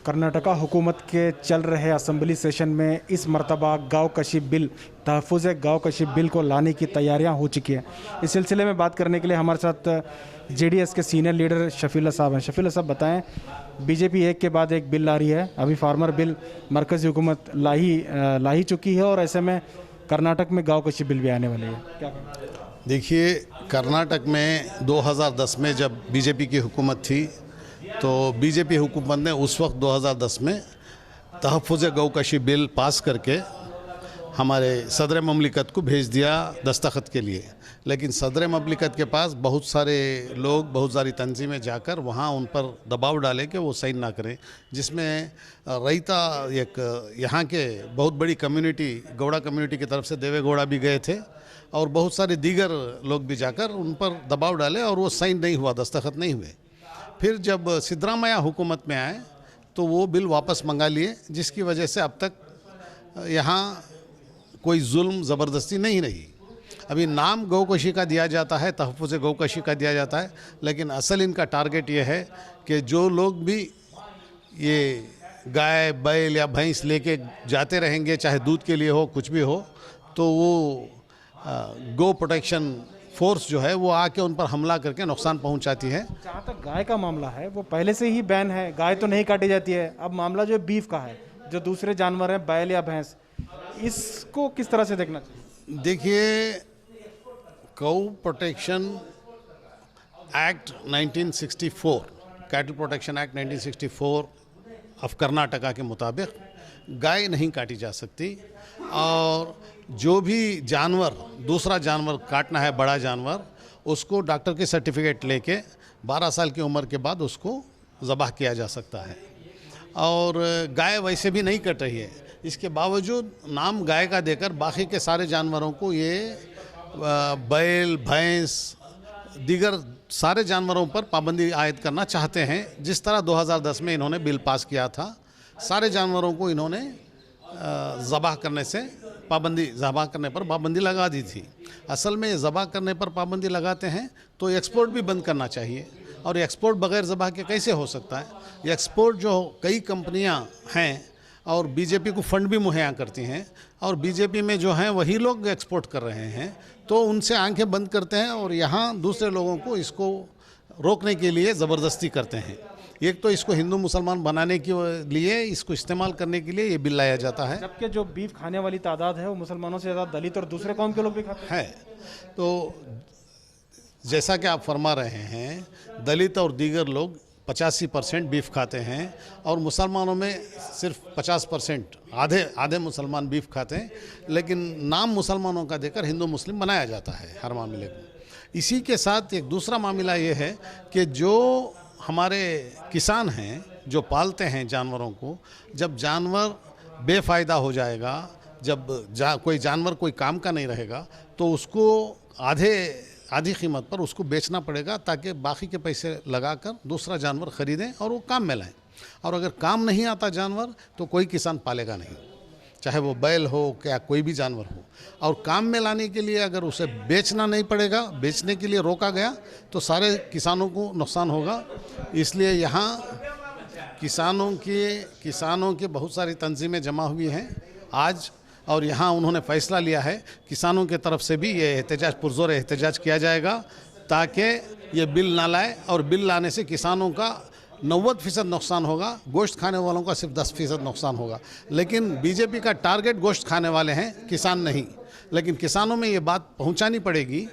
कर्नाटका हुकूमत के चल रहे असेंबली सेशन में इस मरतबा गाँव कशी बिल, तहफ़्फ़ुज़ गाँव कशी बिल को लाने की तैयारियां हो चुकी हैं। इस सिलसिले में बात करने के लिए हमारे साथ जेडीएस के सीनियर लीडर शफीउल्लाह साहब हैं। शफीउल्लाह साहब बताएं, बीजेपी एक के बाद एक बिल ला रही है। अभी फार्मर बिल मरकज़ी हुकूमत ला ही चुकी है और ऐसे में कर्नाटक में गाँव कशी बिल भी आने वाली है। क्या देखिए, कर्नाटक में 2010 में जब बीजेपी की हुकूमत थी तो बीजेपी हुकूमत ने उस वक्त 2010 में तहफ़्फ़ुज़ गौकशी बिल पास करके हमारे सदर ममलिकत को भेज दिया दस्तखत के लिए। लेकिन सदर ममलिकत के पास बहुत सारे लोग, बहुत सारी तंजीमें जाकर वहाँ उन पर दबाव डाले कि वो साइन ना करें, जिसमें रईता एक यहाँ के बहुत बड़ी कम्युनिटी, गौड़ा कम्युनिटी की तरफ से देवे गौड़ा भी गए थे और बहुत सारे दीगर लोग भी जाकर उन पर दबाव डाले और वो साइन नहीं हुआ, दस्तखत नहीं हुए। फिर जब सिद्धरामैया हुकूमत में आए तो वो बिल वापस मंगा लिए, जिसकी वजह से अब तक यहाँ कोई जुल्म ज़बरदस्ती नहीं रही। अभी नाम गौकशी का दिया जाता है, तहफ़्फ़ुज़ गौकशी का दिया जाता है, लेकिन असल इनका टारगेट ये है कि जो लोग भी ये गाय, बैल या भैंस लेके जाते रहेंगे, चाहे दूध के लिए हो, कुछ भी हो, तो वो गो प्रोटेक्शन फोर्स जो है वो आके उन पर हमला करके नुकसान पहुंचाती है। जहाँ तक गाय का मामला है वो पहले से ही बैन है, गाय तो नहीं काटी जाती है। अब मामला जो बीफ का है, जो दूसरे जानवर हैं, बैल या भैंस, इसको किस तरह से देखना चाहिए? देखिए, गौ protection act 1964, cattle protection act 1964 of Karnataka के मुताबिक गाय नहीं काटी जा सकती और जो भी जानवर, दूसरा जानवर काटना है, बड़ा जानवर, उसको डॉक्टर के सर्टिफिकेट लेके 12 साल की उम्र के बाद उसको ज़बाह किया जा सकता है। और गाय वैसे भी नहीं कट रही है, इसके बावजूद नाम गाय का देकर बाकी के सारे जानवरों को ये बैल, भैंस, दीगर सारे जानवरों पर पाबंदी आयद करना चाहते हैं। जिस तरह 2010 में इन्होंने बिल पास किया था, सारे जानवरों को इन्होंने ज़बाह करने पर पाबंदी लगा दी थी। असल में ज़बाह करने पर पाबंदी लगाते हैं तो एक्सपोर्ट भी बंद करना चाहिए, और एक्सपोर्ट बग़ैर ज़बाह के कैसे हो सकता है? एक्सपोर्ट जो कई कंपनियां हैं और बीजेपी को फंड भी मुहैया करती हैं, और बीजेपी में जो हैं वही लोग एक्सपोर्ट कर रहे हैं, तो उनसे आंखें बंद करते हैं और यहाँ दूसरे लोगों को इसको रोकने के लिए ज़बरदस्ती करते हैं। एक तो इसको हिंदू मुसलमान बनाने के लिए, इसको इस्तेमाल करने के लिए ये बिल लाया जाता है। जबकि जो बीफ खाने वाली तादाद है वो मुसलमानों से ज़्यादा दलित और दूसरे कौम के लोग भी खाते हैं। तो जैसा कि आप फरमा रहे हैं, दलित और दीगर लोग 85% बीफ खाते हैं और मुसलमानों में सिर्फ 50%, आधे मुसलमान बीफ खाते हैं, लेकिन नाम मुसलमानों का देकर हिंदू मुस्लिम बनाया जाता है हर मामले को। इसी के साथ एक दूसरा मामला ये है कि जो हमारे किसान हैं, जो पालते हैं जानवरों को, जब जानवर बेफ़ायदा हो जाएगा, जब कोई जानवर कोई काम का नहीं रहेगा, तो उसको आधी कीमत पर उसको बेचना पड़ेगा, ताकि बाकी के पैसे लगाकर दूसरा जानवर ख़रीदें और वो काम में लाएं। और अगर काम नहीं आता जानवर तो कोई किसान पालेगा नहीं, चाहे वो बैल हो क्या कोई भी जानवर हो। और काम में लाने के लिए अगर उसे बेचना नहीं पड़ेगा, बेचने के लिए रोका गया, तो सारे किसानों को नुकसान होगा। इसलिए यहाँ किसानों की बहुत सारी तंजीमें जमा हुई हैं आज, और यहाँ उन्होंने फ़ैसला लिया है किसानों के तरफ से भी ये एहतजाज, पुरज़ोर एहतजाज किया जाएगा, ताकि ये बिल ना लाए। और बिल लाने से किसानों का 90% नुकसान होगा, गोश्त खाने वालों का सिर्फ 10% नुकसान होगा। लेकिन बीजेपी का टारगेट गोश्त खाने वाले हैं, किसान नहीं। लेकिन किसानों में ये बात पहुंचानी पड़ेगी,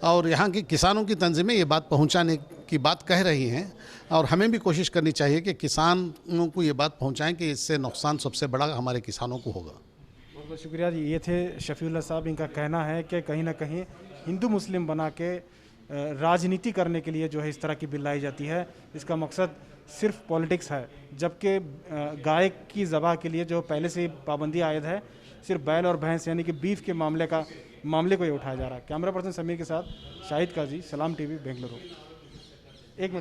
और यहाँ की किसानों की तंजीमें ये बात पहुंचाने की बात कह रही हैं, और हमें भी कोशिश करनी चाहिए कि किसानों को ये बात पहुँचाएँ कि इससे नुकसान सबसे बड़ा हमारे किसानों को होगा। बहुत बहुत शुक्रिया। ये थे शफीउल्लाह साहब। इनका कहना है कि कहीं ना कहीं हिंदू मुस्लिम बना के राजनीति करने के लिए जो है इस तरह की बिल लाई जाती है, इसका मकसद सिर्फ पॉलिटिक्स है। जबकि गाय की ज़बाह के लिए जो पहले से ही पाबंदी आयद है, सिर्फ बैल और भैंस यानी कि बीफ के मामले को ही उठाया जा रहा है। कैमरा पर्सन समीर के साथ शाहिद काजी, सलाम टीवी, बेंगलुरु। एक मिनट।